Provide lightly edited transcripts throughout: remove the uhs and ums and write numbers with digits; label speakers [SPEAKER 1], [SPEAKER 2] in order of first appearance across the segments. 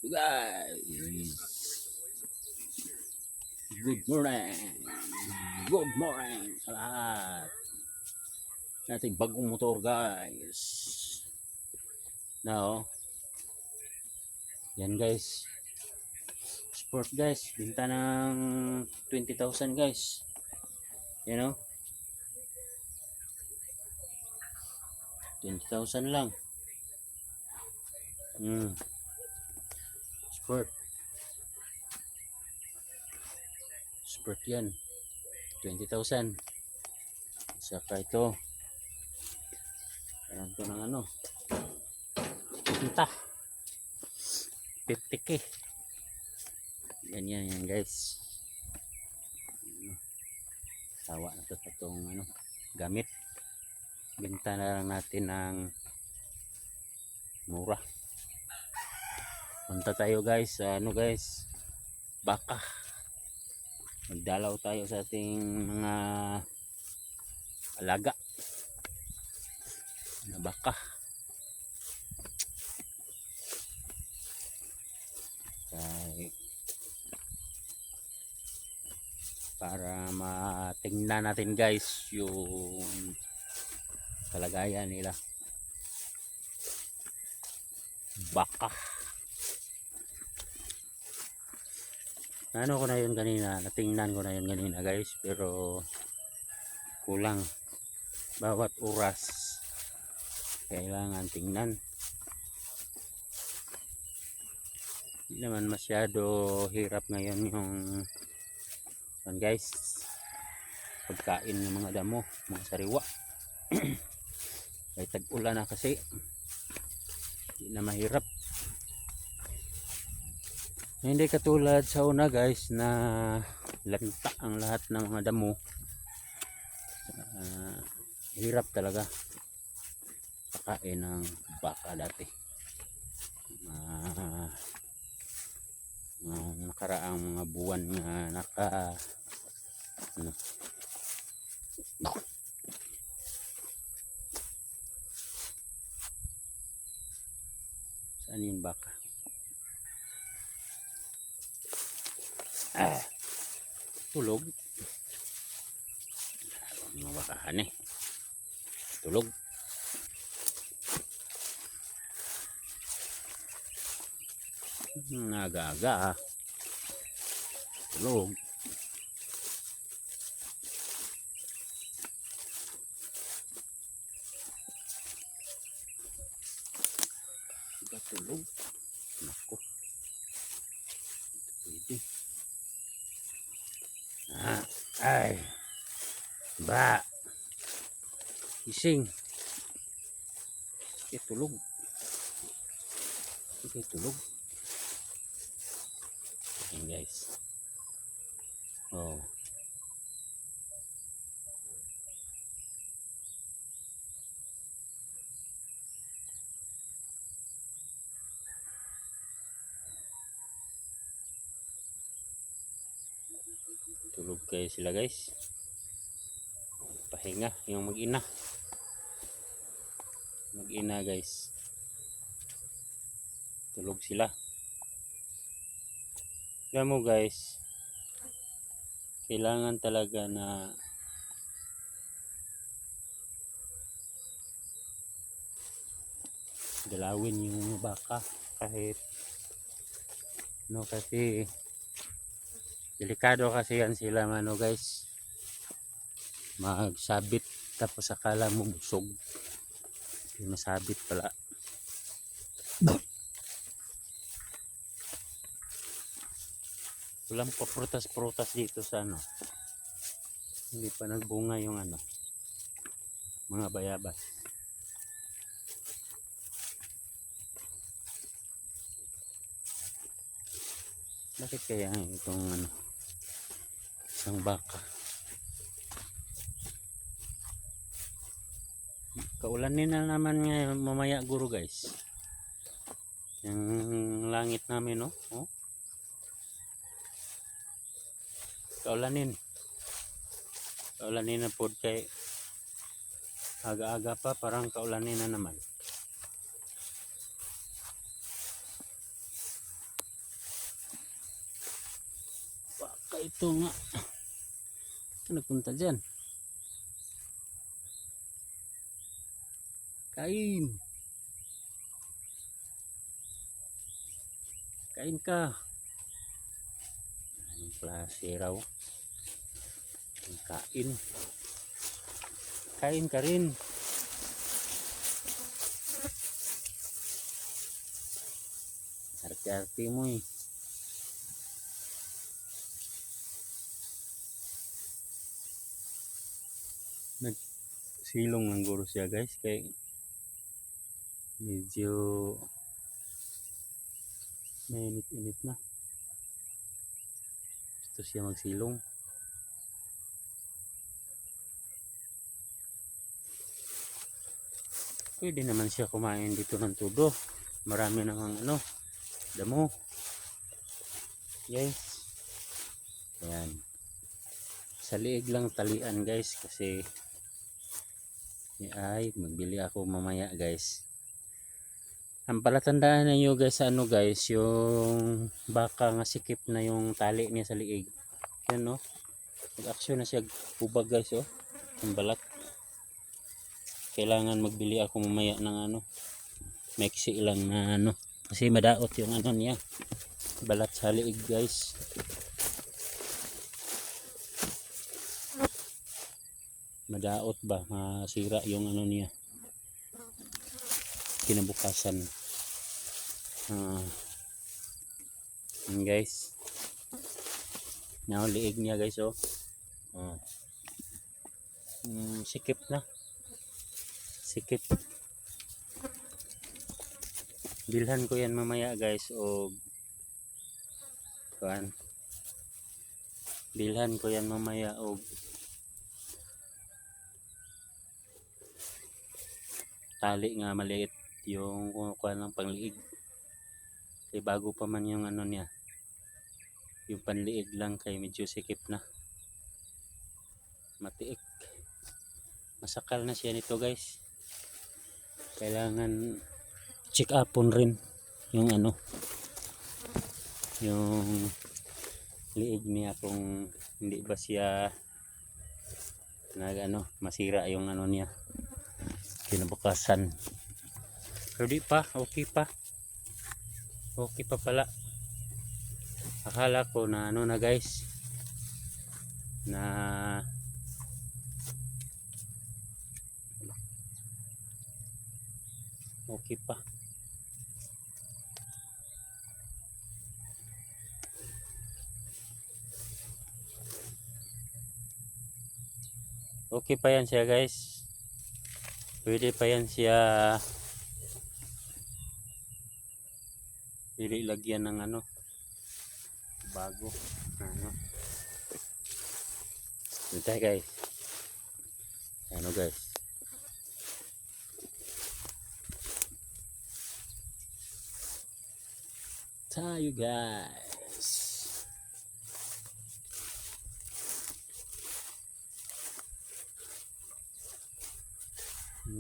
[SPEAKER 1] Guys, good morning. Good morning sa lahat. Nating bagong motor guys. Now, yan guys. Sport guys, binta ng 20,000 guys. You know? 20,000 lang. Sport. Sport yan. 20,000. Saka ito. Ayan to ng ano. Pinta. 50k. Yan guys. Tawa na to itong ano, gamit. Binta na lang natin ng mura. Punta tayo guys sa ano guys, baka. Magdalaw tayo sa ating mga alaga na baka. Para matingnan natin guys yung kalagayan nila. Baka. Ano ko na yun kanina, natingnan ko na yun kanina guys, pero kulang. Bawat oras kailangan tingnan. Hindi naman masyado hirap ngayon yung guys, pagkain ng mga damo, mga sariwa. Ay tag-ulan na kasi, hindi na mahirap. Hindi katulad sa una guys na lanta ang lahat ng mga damo. Hirap talaga pakain ng baka dati. Nakaraang mga buwan nga saan yung baka? Tulog. Mga bakahan tulog. Nagaga tulog. Tulog. Nako. Pwede. Ay. Ba. Ising. Tulog. Tulog. Ayan guys. Oh. Tulog kayo sila guys. Pahinga yung mag-ina. Mag-ina guys. Tulog sila. Kaya mo guys, kailangan talaga na dalawin yung baka kahit no, kasi delikado kasi yan sila mano guys, magsabit tapos akala mo busog, hindi masabit pala. Walang pa prutas dito sa ano, hindi pa nagbunga yung ano, mga bayabas. Bakit kaya itong ano, isang baka? Kaulanin na naman ngayon mamaya guro guys. Yung langit namin no? Oh. Kaulanin na po kay aga-aga pa, parang kaulanin na naman. Baka ito nga. Ano punta dyan? Kain. Kain ka. Anong klase raw? Kain. Kain ka rin. Arte-arte mo eh. Nagsilong ng guro siya guys. Kaya medyo mainit-init na. Gusto siya magsilong. Pwede naman siya kumain dito ng todo. Marami namang damo. Guys. Ayan. Sa liig lang talian guys kasi ay magbili ako mamaya guys. Ang palatandaan ninyo guys guys, yung baka nga sikip na yung tali niya sa liig. Yan no. Mag-aksyon na siya bubag guys ang balat. Kailangan magbili ako mamaya ng maiksi lang na kasi madaot yung niya. Balat sa liig guys. Madaot ba, masira yung niya kinabukasan. Guys, now liig niya guys sikip na, sikip. Bilhan ko yan mamaya guys bilhan ko yan mamaya tali nga maliit yung kuha ng pangliig. Kaya bago pa man yung niya, yung panliig lang kay medyo sikip na, matiik, masakal na siya nito guys. Kailangan check upon rin yung yung liig niya kung hindi ba siya masira yung niya kinabukasan. Pero di pa, okay pa pala. Akala ko na na guys na okay pa. Okay pa yan siya guys. Pwede pa yan siya ilagyan ng bago ito guys. Guys, tayo guys.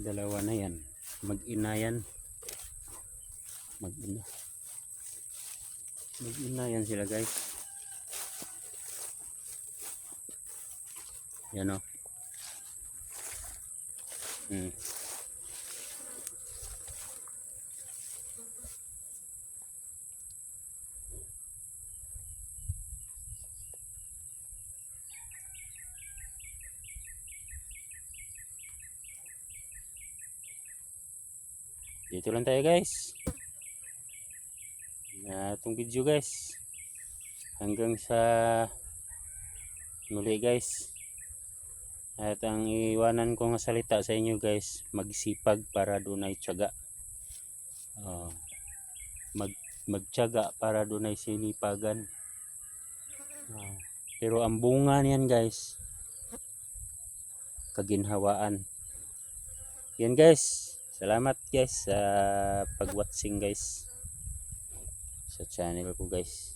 [SPEAKER 1] Dalawa na yan, mag-ina yan, mag-ina yan sila guys. Yan dito lang tayo guys na itong video guys. Hanggang sa muli guys. At ang iwanan kong salita sa inyo guys, magsipag para dunay tiyaga. Magtiyaga para dunay sinipagan. Pero ang bunga niyan guys, kaginhawaan. Yan guys. Salamat guys sa pag-watching guys sa channel ko guys.